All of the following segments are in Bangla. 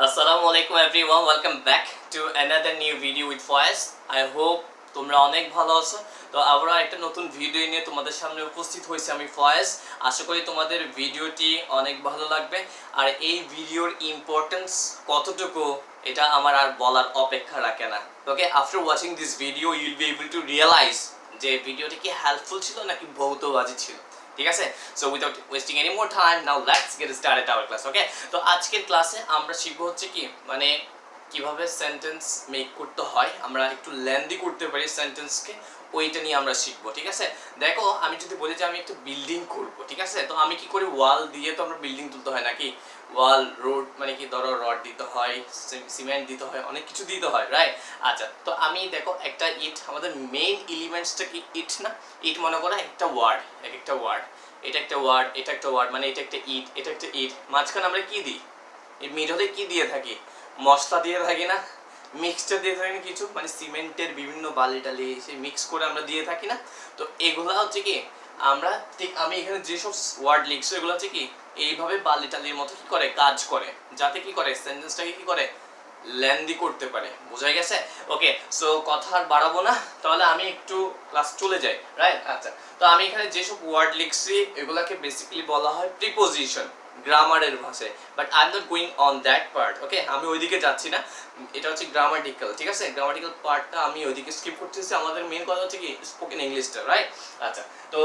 Assalamu alaikum everyone, welcome back to another new video with Faiz. I hope তোমরা অনেক ভালো আছো। তো আবার একটা নতুন ভিডিও নিয়ে তোমাদের সামনে উপস্থিত হয়েছি আমি ফয়েজ। আশা করি তোমাদের ভিডিওটি অনেক ভালো লাগবে। আর এই ভিডিওর ইম্পর্টেন্স কতটুকু এটা আমার আর বলার অপেক্ষা রাখে না। Okay, after watching this video you will be able to realize যে ভিডিওটি কি হেল্পফুল ছিল নাকি ভৌতবাজি ছিল। ঠিক আছে, so without wasting any more time now let's get started our class. Okay, তো আজকের ক্লাসে আমরা শিখবো হচ্ছে কি মানে কিভাবে সেন্টেন্স মেক করতে হয়, আমরা একটু লেন্দি করতে পারি সেন্টেন্সকে, ওইটা নিয়ে আমরা শিখবো। ঠিক আছে, দেখো আমি যদি বলি যে আমি একটা বিল্ডিং করব, ঠিক আছে, তো আমি কি করি, ওয়াল দিয়ে তো আমরা বিল্ডিং তুলতে হয় নাকি, ওয়াল রোড মানে কি ধরো রড দিতে হয়, সিমেন্ট দিতে হয়, অনেক কিছু দিতে হয়, রাইট। আচ্ছা, তো আমি দেখো একটা ইট, আমাদের মেইন এলিমেন্টসটা কি ইট না, ইট মনে করো একটা ওয়ার্ড, এক একটা ওয়ার্ড, এটা একটা ওয়ার্ড, এটা একটা ওয়ার্ড, মানে এটা একটা ইট, এটা একটা ইট, মাঝখানে আমরা কি দিই, এই মিডলে কি দিয়ে থাকি, মশলা দিয়ে থাকি না, মিক্সচার দিয়ে থাকি না কিছু, মানে সিমেন্টের বিভিন্ন বালি টালি সেই মিক্স করে আমরা দিয়ে থাকি না। তো এগুলো হচ্ছে কি আমরা ঠিক আমি এখানে যেসব ওয়ার্ড লিখছি এগুলো হচ্ছে কি এইভাবে বালি টালির মতো কি করে কাজ করে, যাতে কি করে সেন্টেন্সটাকে কি করে লেন্দি করতে পারে। বোঝা গেছে? ওকে, সো কথা আর বাড়াবো না, তাহলে আমি একটু ক্লাস চলে যাই, রাইট। আচ্ছা, তো আমি এখানে যেসব ওয়ার্ড লিখছি এগুলাকে বেসিক্যালি বলা হয় প্রিপোজিশন গ্রামারের ভাষায়, but I am not going on that part. Okay, আমি ওইদিকে যাচ্ছি না, এটা হচ্ছে গ্রামাটিক্যাল। ঠিক আছে, গ্রামাটিক্যাল পার্টটা আমি ওইদিকে স্কিপ করতেছি, আমাদের মেন কথা হচ্ছে কি স্পোকেন ইংলিশটা, রাইট। আচ্ছা, তো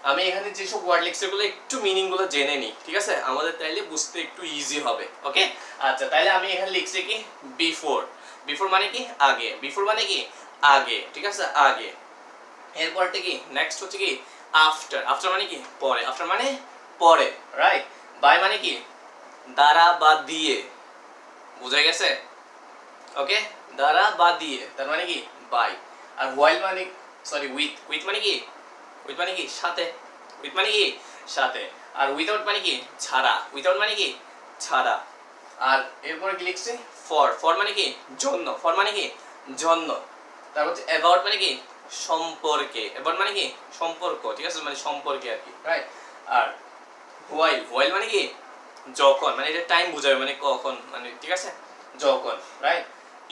আমি এখানে যেসব ওয়ার্ড লিখছি এগুলো একটু মিনিংগুলো জেনে নিই, ঠিক আছে, আমাদের তাইলে বুঝতে একটু ইজি হবে। ওকে, আচ্ছা, তাইলে আমি এখানে লিখছি কি বিফোর, বিফোর মানে কি আগে, বিফোর মানে কি আগে, ঠিক আছে, আগে। এরপরটা কি নেক্সট হচ্ছে কি আফটার, আফটার মানে কি পরে, আফটার মানে পরে, রাইট। বাই মানে কি দ্বারা বা দিয়ে, বোঝা গেছে? ওকে, দ্বারা বা দিয়ে, তার মানে কি বাই। আর হোয়াইল মানে সরি উইথ, উইথ মানে কি, উইথ মানে কি সাথে, উইথ মানে কি সাথে। আর উইদাউট মানে কি ছাড়া, উইদাউট মানে কি ছাড়া। আর এরপরে কি লিখছি ফর, ফর মানে কি জন্য, ফর মানে কি জন্য। তারপর হচ্ছে অ্যাবাউট মানে কি সম্পর্কে, অ্যাবাউট মানে কি সম্পর্ক, ঠিক আছে, মানে সম্পর্কে আর কি, রাইট। আর হোয়াইল, হোয়াইল মানে কি যখন, মানে এটা টাইম বোঝাবে, মানে কখন, মানে ঠিক আছে যখন, রাইট।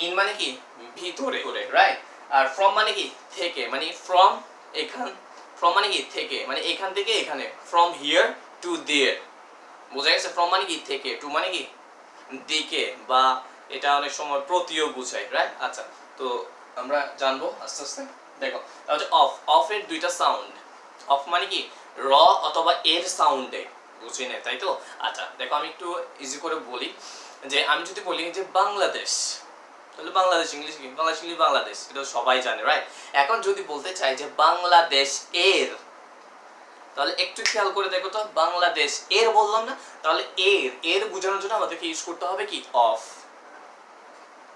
ইন মানে কি ভিতরে, রাইট। আর ফ্রম মানে কি থেকে, মানে ফ্রম এখান, ফ্রম মানে কি থেকে, মানে এখান থেকে এখানে, ফ্রম হিয়ার টু দেয়ার, বোঝা গেছে? ফ্রম মানে কি থেকে, টু মানে কি দিকে, বা এটা অনেক সময় প্রতিও বোঝায়, রাইট। আচ্ছা, তো আমরা জানবো আস্তে আস্তে। দেখো তাহলে অফ, অফ এর দুইটা সাউন্ড, অফ মানে কি র অথবা এর সাউন্ডে, বুঝি না তাই তো। আচ্ছা, দেখো আমি একটু ইজি করে বলি, যে আমি যদি বলি যে বাংলাদেশ, তাহলে বাংলাদেশ ইংলিশ কি, বাংলাদেশ ইংলিশ বাংলাদেশ, এটা সবাই জানে, রাইট। এখন যদি বলতে চাই যে বাংলাদেশ এর, তাহলে একটু খেয়াল করে দেখো তো, বাংলাদেশ এর বললাম না, তাহলে এর, এর বোঝানোর জন্য আমাদেরকে ইউজ করতে হবে কি অফ,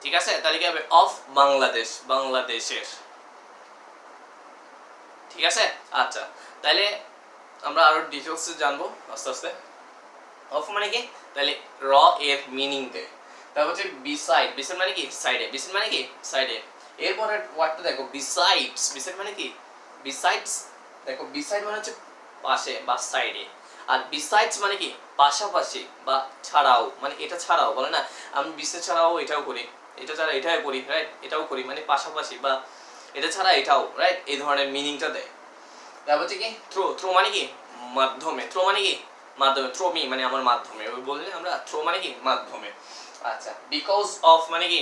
ঠিক আছে। তাহলে কি হবে অফ বাংলাদেশ, বাংলাদেশের, ঠিক আছে। আচ্ছা, তাহলে আমরা আরো ডিটেইলসে জানবো আস্তে আস্তে। অফ মানে কি, তাহলে র এর মিনিং দে। তারপর হচ্ছে বিসাইড, বিসাইড মানে কি সাইডে, বিসাইড মানে কি সাইডে। এরপরে ওয়ার্ডটা দেখো বিসাইডস, বিসাইড মানে কি বিসাইডস, দেখো বিসাইড মানে হচ্ছে পাশে বা সাইডে, আর বিসাইডস মানে কি পাশাপাশি বা ছাড়াও, মানে এটা ছাড়াও বলে না, আমি বিসাইড ছাড়াও এটাও করি, এটা ছাড়া এটাও করি, রাইট, এটাও করি, মানে পাশাপাশি বা এটা ছাড়া এটাও, রাইট, এই ধরনের মিনিংটা দেয়। তারপর হচ্ছে কি থ্রো, থ্রো মানে কি মাধ্যমে, থ্রো মানে কি মাধ্যমে, থ্রো মি মানে আমার মাধ্যমে, ওই বললে আমরা থ্রো মানে কি মাধ্যমে। আচ্ছা, বিকজ অফ মানে কি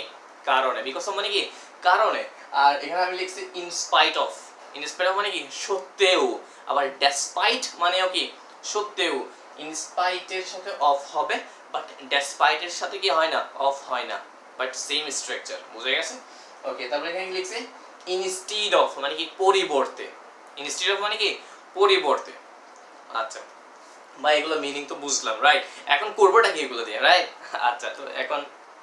কারণে, বিকজ অফ মানে কি কারণে। আর এখানে আমি লিখছি in spite of, in spite of মানে কি সত্ত্বেও, আবার ডেসপাইট মানেও কি সত্ত্বেও। ইন স্পাইটের সাথে অফ হবে, বাট ডেসপাইটের সাথে কি হয় না, অফ হয় না, বাট সেম স্ট্রাকচার, বুঝা গেছে? ওকে, তারপরে এখানে লিখছি ইনস্টিড অফ মানে কি পরিবর্তে, ইনস্টিড অফ মানে কি পরিবর্তে। আচ্ছা, বা এগুলো মিনিং তো বুঝলাম, রাইট। এখন করবোটা কি এগুলো দিয়ে, রাইট। আচ্ছা, তো এখন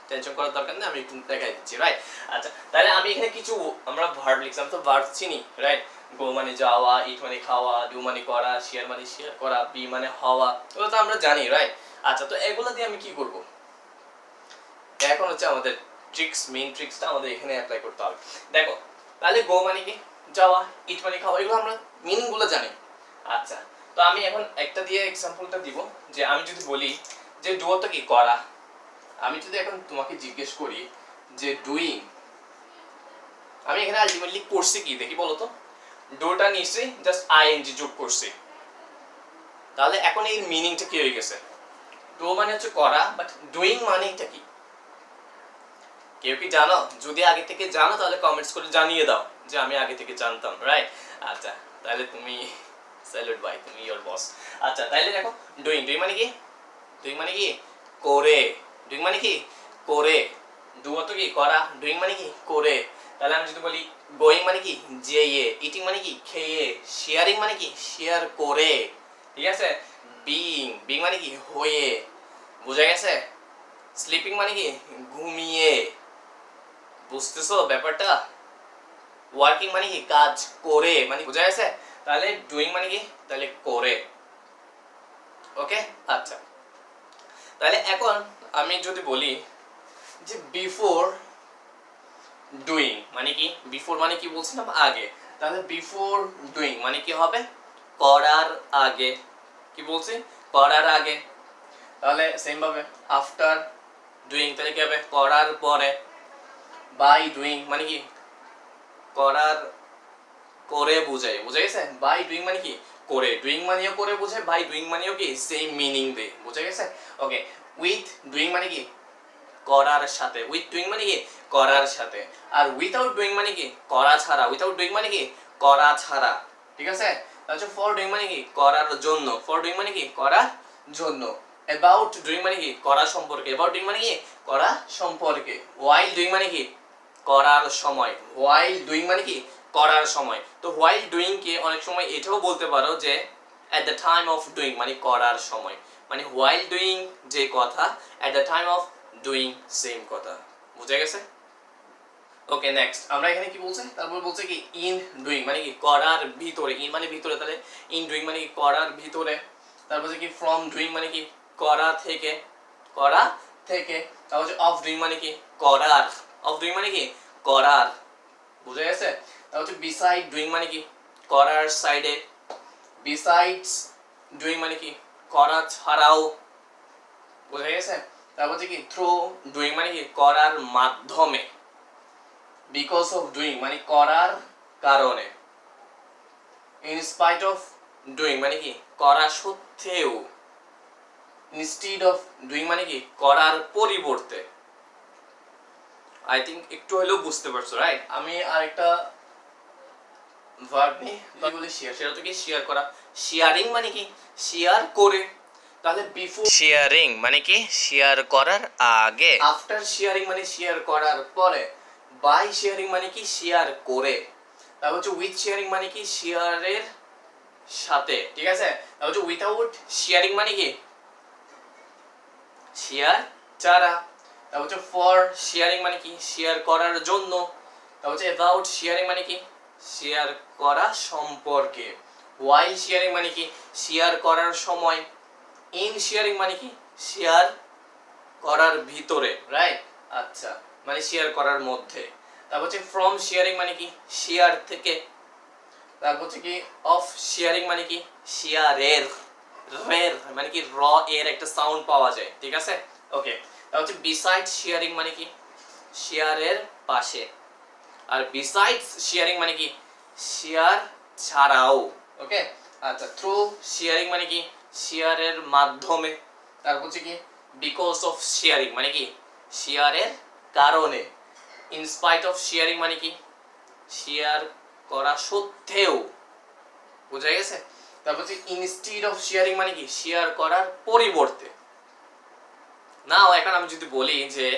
টেনশন করার দরকার নেই, আমি একটু দেখাই দিচ্ছি, রাইট। আচ্ছা, তাহলে আমি এখানে কিছু আমরা ভার্ব লিখলাম, তো ভার্ব চিনি, রাইট। গো মানে যাওয়া, ইট মানে খাওয়া, ডু মানে করা, শেয়ার মানে শেয়ার করা, বি মানে হওয়া, এগুলো তো আমরা জানি, রাইট। আচ্ছা, তো এগুলো দিয়ে আমি কি করব, এখন হচ্ছে আমাদের ট্রিক্স, মেইন ট্রিক্সটা আমাদের এখানে অ্যাপ্লাই করতে হবে। দেখো তাহলে গো মানে কি যাওয়া, ইট মানে খাওয়া, এগুলো আমরা মিনিংগুলো জানি। আচ্ছা, তো আমি এখন একটা দিয়ে এক্সাম্পলটা দিব, যে আমি যদি বলি যে ডু তো কি করা, আমি যদি এখন তোমাকে জিজ্ঞেস করি যে ডুইং, আমি এখানে আলটিমেটলি করছি কি দেখি বলো তো, ডুটা নিশ্চয়ই জাস্ট আইএনজি যোগ করছি, তাহলে এখন এই মিনিংটা কি হয়ে গেছে? ডু মানে হচ্ছে করা, বাট ডুইং মানেটা কি? কেউ কি জানো? যদি আগে থেকে জানো তাহলে কমেন্টস করে জানিয়ে দাও যে আমি আগে থেকে জানতাম, রাইট? আচ্ছা, তাহলে তুমি স্যালুট ভাই, তুমি ইওর বস। আচ্ছা, তাহলে দেখো ডুইং, ডুইং মানে কি? ডুইং মানে কি? করে। ডুইং মানে কি? করে। ডু অর্থ কি? করা। ডুইং মানে কি? করে। তাহলে আমি যদি বলি গোয়িং মানে কি? যেয়ে। ইটিং মানে কি? খেয়ে। শেয়ারিং মানে কি? শেয়ার করে। ঠিক আছে? বিং, বিং মানে কি? হয়ে। বুঝা গেছে? স্লিপিং মানে কি? ঘুমিয়ে। বুঝতেছো ব্যাপারটা? ওয়ার্কিং মানে কি? কাজ করে, মানে বুঝা গেছে? তাহলে ডুইং মানে কি? তাহলে করে। ওকে, আচ্ছা, তাহলে এখন আমি যদি বলি যে বিফোর ডুইং মানে কি? বিফোর মানে কি বলছিলাম? আগে। তাহলে বিফোর ডুইং মানে কি হবে? করার আগে। কি বলছি? করার আগে। তাহলে সেম ভাবে আফটার ডুইং তাহলে কি হবে? করার পরে। বাই ডুইং মানে কি? করার করে বোঝায়, বুঝা গেছে? বাই ডুইং মানে কি? করে। ডুইং মানেও করে বোঝায়, বাই ডুইং মানেও কি? সেম মিনিং দেয়, বুঝা গেছে? ওকে, উইথ ডুইং মানে কি? করার সাথে। উইথ ডুইং মানে কি? করার সাথে। আর উইথাউট ডুইং মানে কি? করা ছাড়া। উইথাউট ডুইং মানে কি? করা ছাড়া। ঠিক আছে? তাহলে ফর ডুইং মানে কি? করার জন্য। ফর ডুইং মানে কি? করার জন্য। অ্যাবাউট ডুইং মানে কি? করা সম্পর্কে। অ্যাবাউট ডুইং মানে কি? করা সম্পর্কে। হোয়াইল ডুইং মানে কি? করার সময়। হোয়াইল ডুইং মানে কি? করার সময়। তো হোয়াইল ডুইং কে অনেক সময় এটাও বলতে পারো যে at the time of doing, মানে করার সময়। মানে while doing যে কথা, at the time of doing same কথা। বুঝা গেছে? ওকে, নেক্সট আমরা এখানে কি বলছে? তারপর বলছে কি ইন ডুইং মানে কি? করার ভিতরে। ইন মানে ভিতরে, তাহলে ইন ডুইং মানে কি? করার ভিতরে। তারপর কি ফ্রম ডুইং মানে কি? করা থেকে। করা থেকে। তারপর অফ ডুইং মানে কি? করার। অফ ডুইং মানে কি? করার। বুঝা গেছে? তারপর বিসাইড ডুইং মানে কি? করার সাইডে। বিসাইডস ডুইং মানে কি? করা ছাড়াও। বুঝা গেছে? তারপর কি থ্রু ডুইং মানে কি? করার মাধ্যমে। বিকজ অফ ডুইং মানে করার কারণে। ইন স্পাইট অফ ডুইং মানে কি? করা সত্ত্বেও। ইনস্টিড অফ ডুইং মানে কি? করার পরিবর্তে। আই থিঙ্ক একটু হলেও বুঝতে পারছো, রাইট? আমি আরেকটা ভার্ব নিয়ে বলি শেয়ার। সেটা তো কি? শেয়ার করা। শেয়ারিং মানে কি? শেয়ার করে। তাহলে বিফোর শেয়ারিং মানে কি? শেয়ার করার আগে। আফটার শেয়ারিং মানে শেয়ার করার পরে। বাই শেয়ারিং মানে কি? শেয়ার করে। তারপর হচ্ছে উইথ শেয়ারিং মানে কি? শেয়ারের সাথে। ঠিক আছে? তারপর হচ্ছে উইথাউট শেয়ারিং মানে কি? শেয়ার ছাড়া। তারপর হচ্ছে ফর শেয়ারিং মানে কি? শেয়ার করার জন্য। তারপর হচ্ছে অ্যাবাউট শেয়ারিং মানে কি? শেয়ার করা সম্পর্কে। হোয়াইল শেয়ারিং মানে কি? শেয়ার করার সময়। ইন শেয়ারিং মানে কি? শেয়ার করার ভিতরে, রাইট? আচ্ছা, মানে শেয়ার করার মধ্যে। তারপর হচ্ছে ফ্রম শেয়ারিং মানে কি? শেয়ার থেকে। তারপর হচ্ছে কি অফ শেয়ারিং মানে কি? শেয়ারের। রের মানে কি? র এর একটা সাউন্ড পাওয়া যায়, ঠিক আছে? ওকে, তারপর হচ্ছে বিসাইড শেয়ারিং মানে কি? শেয়ারের পাশে। আর বিসাইডস শেয়ারিং মানে কি? শেয়ার ছাড়াও। ওকে, আচ্ছা, থ্রু শেয়ারিং মানে কি? শেয়ারের মাধ্যমে। তারপর হচ্ছে কি বিকজ অফ শেয়ারিং মানে কি? শেয়ারের কারণে। ইন স্পাইট অফ শেয়ারিং মানে কি? শেয়ার করা সত্ত্বেও। বুঝা গেছে? তারপর হচ্ছে ইনস্টিড অফ শেয়ারিং মানে কি? শেয়ার করার পরিবর্তে। নাও এখন আমি যদি বলি যে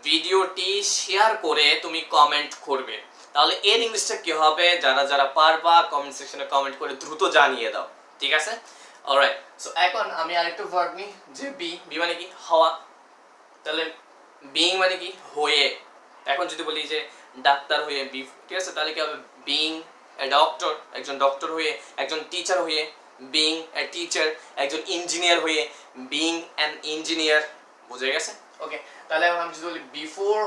ভিডিওটি শেয়ার করে তুমি কমেন্ট করবে, তাহলে এর ইংলিশটা কি হবে? যারা যারা পারবা কমেন্ট সেকশনে কমেন্ট করে দ্রুত জানিয়ে দাও, ঠিক আছে? অলরাইট, সো এখন আমি আরেকটা ভার্ব নিই যে বি। বি মানে কি? হওয়া। তাহলে বিং মানে কি? হয়ে। এখন যদি বলি যে ডাক্তার হয়ে বি, ঠিক আছে? তাহলে কি হবে? বিং এ ডক্টর, একজন ডক্টর হয়ে। একজন টিচার হয়ে বিং এ টিচার। একজন ইঞ্জিনিয়ার হয়ে বিং অ্যান ইঞ্জিনিয়ার। বুঝে গেছে? ওকে, তাহলে এখন আমি যদি বলি বিফোর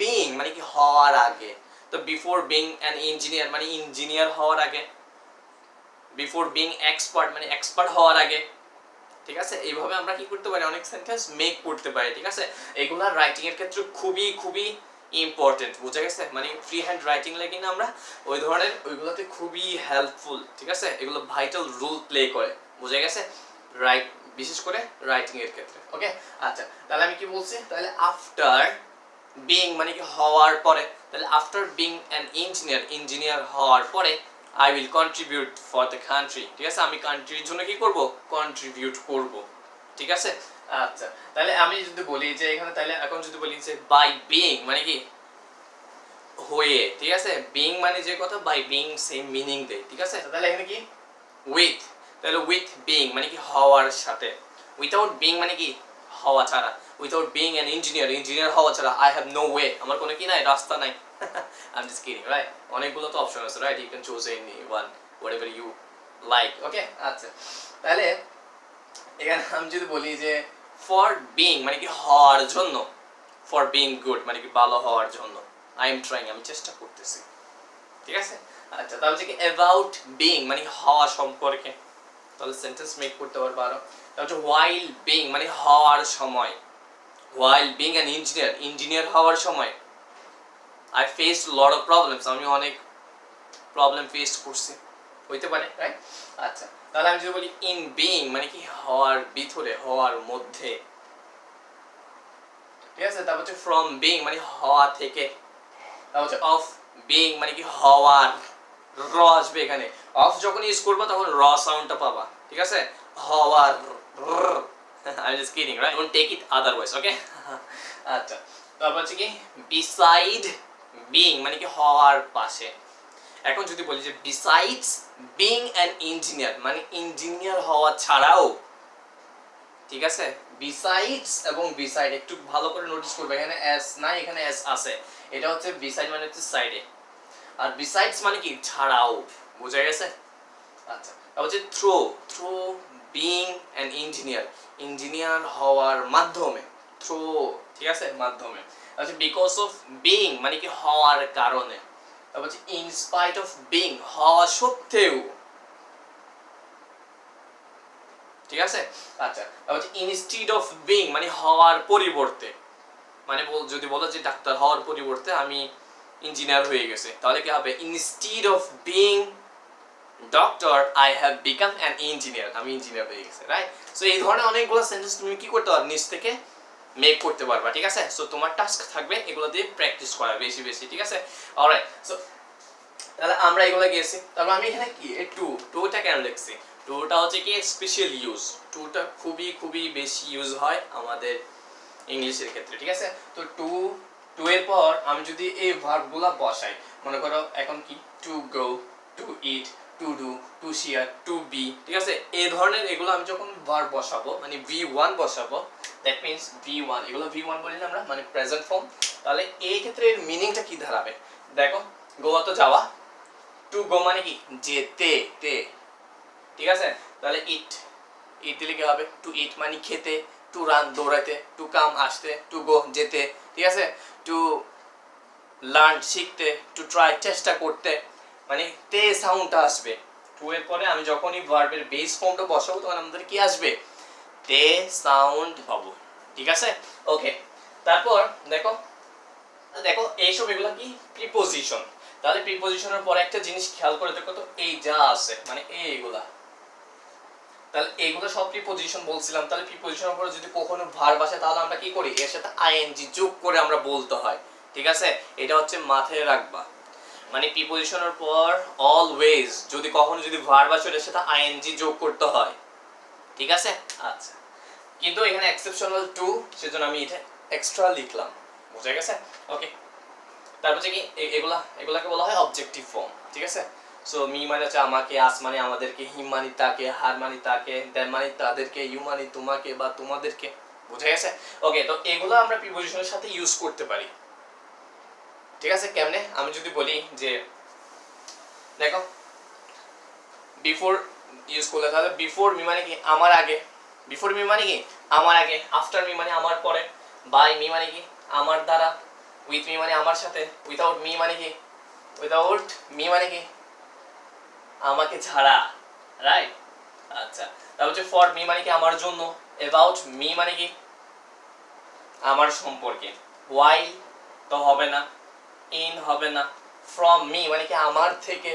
বিং মানে কি? হওয়ার আগে। তো বিফোর বিং অ্যান ইঞ্জিনিয়ার মানে ইঞ্জিনিয়ার হওয়ার আগে। বিফোর বিং এক্সপার্ট মানে এক্সপার্ট হওয়ার আগে। ঠিক আছে, এইভাবে আমরা কি করতে পারি, অনেক সেন্টেন্স মেক করতে পারি। ঠিক আছে, এগুলা রাইটিং এর ক্ষেত্রে খুবই খুবই ইম্পর্টেন্ট, বুঝা গেছে? মানে ফ্রি হ্যান্ড রাইটিং লাগে না আমরা ওই ধরনের, ওইগুলোতে খুবই হেল্পফুল। ঠিক আছে, এগুলো ভাইটাল রোল প্লে করে, বুঝা গেছে? রাইট, বিশেষ করে রাইটিং এর ক্ষেত্রে। ওকে, আচ্ছা, তাহলে আমি কি বলছি, তাহলে আফটার বিং মানে কি হওয়ার পরে, তাহলে after being an engineer, engineer হওয়ার পরে I will contribute for the country. ঠিক আছে, আমি কান্ট্রির জন্য কি করব, কন্ট্রিবিউট করব। ঠিক আছে, আচ্ছা, তাহলে আমি যদি বলি যে এখানে, তাহলে এখন যদি বলি যে বাই বিং মানে কি হয়ে, ঠিক আছে, বিং মানে যে কথা, বাই বিং সেম মিনিং দেয়। ঠিক আছে, তাহলে এখানে কি উইথ, তাহলে উইথ বিং মানে কি হওয়ার সাথে, উইথাউট বিং মানে কি হওয়া ছাড়া, without being an engineer, engineer হওয়া ছাড়া আই হ্যাভ নো ওয়ে, আমার কোনো কি নাই, রাস্তা নাই। I'm just kidding, right? অনেকগুলো তো অপশন আছে, right? You can choose any one, whatever you like. Okay, আচ্ছা, তাহলে এখানে আমি যদি বলি যে ফর বিং মানে কি হওয়ার জন্য, ফর বিং গুড মানে কি ভালো হওয়ার জন্য, আই এম ট্রাইং আমি চেষ্টা করতেছি। ঠিক আছে, আচ্ছা, তাহলে হচ্ছে কি অ্যাবাউট বিং মানে হওয়া সম্পর্কে, তাহলে সেন্টেন্স মেক করতে পারবো আরো। তাহলে হচ্ছে হোয়াইল বিং মানে হওয়ার সময়, while being an engineer, engineer হওয়ার সময় I faced lot of problems, আমি অনেক প্রবলেম ফেস করছি, হইতে পারে, রাইট? আচ্ছা, তাহলে আমি যদি বলি ইন বিং মানে কি হওয়ার ভিতরে, হওয়ার মধ্যে। ঠিক আছে, তারপর হচ্ছে ফ্রম বিং মানে হওয়া থেকে, তারপর হচ্ছে অফ বিং মানে কি হওয়ার, র আসবে এখানে, অফ যখন ইউজ করবো তখন র সাউন্ডটা পাবা। ঠিক আছে, হওয়ার, I'm just kidding, right? Don't take it otherwise, okay? আচ্ছা, তারপর হচ্ছে কি beside being মানে কি হওয়ার পাশে। এখন যদি বলি যে besides being an engineer মানে ইঞ্জিনিয়ার হওয়া ছাড়াও, ঠিক আছে, besides এবং beside একটু ভালো করে নোটিস করবে, এখানে s নাই, এখানে s আছে, এটা হচ্ছে beside মানে হচ্ছে সাইডে, আর besides মানে কি ছাড়াও, বুঝা গেছে? আচ্ছা, তারপর হচ্ছে through being an engineer, engineer হওয়ার মাধ্যমে, থ্রু, ঠিক আছে, মাধ্যমে। আচ্ছা, বিকজ অফ বিং মানে কি হওয়ার কারণে, তারপর হচ্ছে ইন স্পাইট অফ বিং হওয়া সত্ত্বেও। ঠিক আছে, আচ্ছা, তারপর হচ্ছে ইনস্টিড অফ বিং মানে হওয়ার পরিবর্তে, মানে যদি বলো যে ডাক্তার হওয়ার পরিবর্তে আমি ইঞ্জিনিয়ার হয়ে গেছে, তাহলে কি হবে, instead of being doctor I have become an engineer, আমি ইঞ্জিনিয়ার হয়ে গেছে, রাইট? সো এই ধরনের অনেকগুলো সেন্টেন্স তুমি কি করতে পারো, নিজ থেকে মেক করতে পারবা। ঠিক আছে, সো তোমার টাস্ক থাকবে এগুলো দিয়ে প্র্যাকটিস করা বেশি বেশি। ঠিক আছে, অলরাইট, সো তাহলে আমরা এগুলো গেছি, তারপর আমি এখানে কি টুটা কেন লিখছি, টুটা হচ্ছে কি স্পেশাল ইউজ, টুটা খুবই খুবই বেশি ইউজ হয় আমাদের ইংলিশের ক্ষেত্রে। ঠিক আছে, তো টু এর পর আমি যদি এই ভার্বগুলো বসাই, মনে করো এখন কি to go, to eat, to do, to share, to be, ঠিক আছে, এই ধরনের এগুলো আমি যখন ভার্ব বসাবো মানে V1 বসাবো, দ্যাট মিন্স V1, এগুলো V1 বলি না আমরা, মানে প্রেজেন্ট ফর্ম, তাহলে এই ক্ষেত্রে এর মিনিংটা কি দাঁড়াবে, দেখো, গোয়া তো যাওয়া, টু গো মানে কি যেতে, ঠিক আছে, তাহলে ইট দিলে কি হবে, টু ইট মানে খেতে, টু রান দৌড়াইতে, টু কাম আসতে, টু গো যেতে, ঠিক আছে, টু লার্ন শিখতে, টু ট্রাই চেষ্টা করতে, মানে তে সাউন্ডটা আসবে। টু এর পরে আমি যখনই ভার্বের বেস ফর্মটা বসাবো তখন আমাদের কি আসবে, তে সাউন্ড পাবো। ঠিক আছে, ওকে, তারপর দেখো এইসব এগুলো কি প্রিপোজিশন, তাহলে প্রিপোজিশনের পরে একটা জিনিস খেয়াল করে দেখো তো, এই যা আছে মানে এইগুলা, তাহলে এইগুলো সব প্রিপোজিশন বলছিলাম, তাহলে প্রিপোজিশনের পরে যদি কখনো ভার্ব আসে তাহলে আমরা কি করি, এর সাথে আইএনজি যোগ করে আমরা বলতে হয়। ঠিক আছে, এটা হচ্ছে মাথায় রাখবা, মানে প্রিপোজিশনের পর অলওয়েজ যদি কখনো যদি ভার্ব আসে এর সাথে আইএনজি যোগ করতে হয়। ঠিক আছে, আচ্ছা, কিন্তু এখানে এক্সেপশনাল টু, সেজন্য আমি এটা এক্সট্রা লিখলাম, বুঝা গেছে? ওকে, তারপর হচ্ছে কি এগুলাকে বলা হয় অবজেক্টিভ ফর্ম। ঠিক আছে, সো মি মানে হচ্ছে আমাকে, আস মানে আমাদেরকে, হিম মানে তাকে, হার মানে তাকে, দেম মানে তাদেরকে, ইউ মানে তোমাকে বা তোমাদেরকে, বুঝা গেছে? ওকে, তো এগুলো আমরা প্রিপোজিশনের সাথে ইউজ করতে পারি। ঠিক আছে, কেমনে, আমি যদি বলি যে দেখো বিফোর ইউজ করলে, তাহলে বিফোর মি মানে কি আমার আগে, বিফোর মি মানে কি আমার আগে, আফটার মি মানে আমার পরে, বাই মি মানে কি আমার দ্বারা, উইথ মি মানে আমার সাথে, উইথাউট মি মানে কি আমাকে ছাড়া, রাইট? আচ্ছা, তারপর হচ্ছে ফর মি মানে কি আমার জন্য, অ্যাবাউট মি মানে কি আমার সম্পর্কে, ওয়াই তো হবে না, ইন হবে না, ফ্রম মি মানে কি আমার থেকে,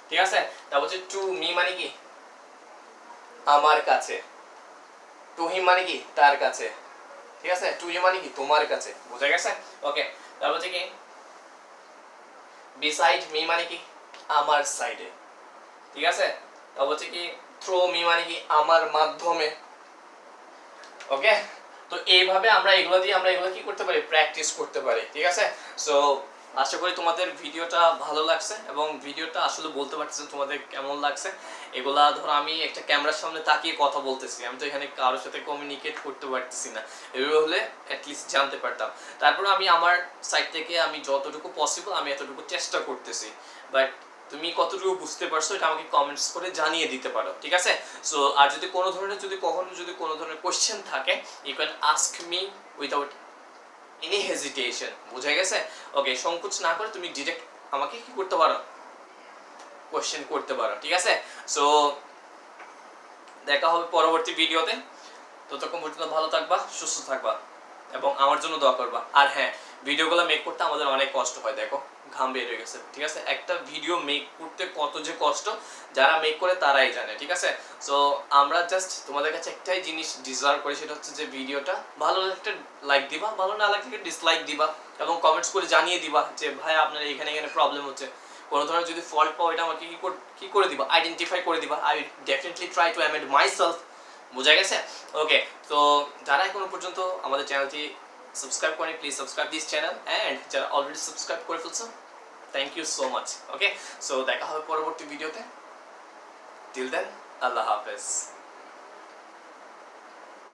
ঠিক আছে। তারপর হচ্ছে টু মি মানে কি আমার কাছে, টু হিম মানে কি তার কাছে, ঠিক আছে। টু ইউ মানে কি তোমার কাছে, বুঝা গেছে? ওকে, তারপর হচ্ছে কি বিসাইড মি মানে কি আমার সাইডে, ঠিক আছে। তারপর হচ্ছে কি থ্রো মি মানে কি আমার মাধ্যমে, ওকে। তো এইভাবে আমরা এগুলো দিয়ে আমরা এগুলো কি করতে পারি, প্র্যাকটিস করতে পারি, ঠিক আছে। সো আশা করি তোমাদের ভিডিওটা ভালো লাগছে এবং ভিডিওটা আসলে বলতে পারতেছি তোমাদের কেমন লাগছে। এগুলা ধরো আমি একটা ক্যামেরার সামনে তাকিয়ে কথা বলতেছি, আমি তো এখানে কারোর সাথে কমিউনিকেট করতে পারতেছি না, এভাবে হলে অ্যাটলিস্ট জানতে পারতাম। তারপরে আমি আমার সাইড থেকে আমি যতটুকু পসিবল আমি এতটুকু চেষ্টা করতেছি, বাট তুমি কতটুকু বুঝতে পারছো এটা আমাকে কমেন্টস করে জানিয়ে দিতে পারো, ঠিক আছে। সো আর যদি কোনো ধরনের যদি কোনো ধরনের কোশ্চেন থাকে you can ask me without any hesitation, বুঝা গেছে? ওকে, সংকোচ না করে তুমি ডিরেক্ট আমাকে কি করতে পারো, কোশ্চেন করতে পারো, ঠিক আছে। সো দেখা হবে পরবর্তী ভিডিওতে, ততক্ষণ পর্যন্ত ভালো থাকবা, সুস্থ থাকবা এবং আমার জন্য দোয়া করবা। আর হ্যাঁ, ভিডিওগুলো মেক করতে আমাদের অনেক কষ্ট হয়, দেখো ঘাম বের হয়ে গেছে, ঠিক আছে। একটা ভিডিও মেক করতে কত যে কষ্ট যারা মেক করে তারাই জানে, ঠিক আছে। সো আমরা জাস্ট তোমাদের কাছে একটাই জিনিস ডিজার্ভ করি, সেটা হচ্ছে যে ভিডিওটা ভালো লাগলে লাইক দিবা, ভালো না লাগলে ডিসলাইক দিবা এবং কমেন্টস করে জানিয়ে দিবা যে ভাই আপনার এখানে এখানে প্রবলেম হচ্ছে, কোনো ধরনের যদি ফল্ট পাও এটা আমাকে কি করে দিবা, আইডেন্টিফাই করে দিবা। I definitely try to amend myself, বোঝা গেছে? ওকে, তো যারা এখনো পর্যন্ত আমাদের চ্যানেলটি সাবস্ক্রাইব করেনি please subscribe this channel, and যারা অলরেডি সাবস্ক্রাইব করে ফেলছো thank you so much. Okay, so দেখা হবে পরবর্তী ভিডিওতে, টিল দেন আল্লাহ হাফেজ।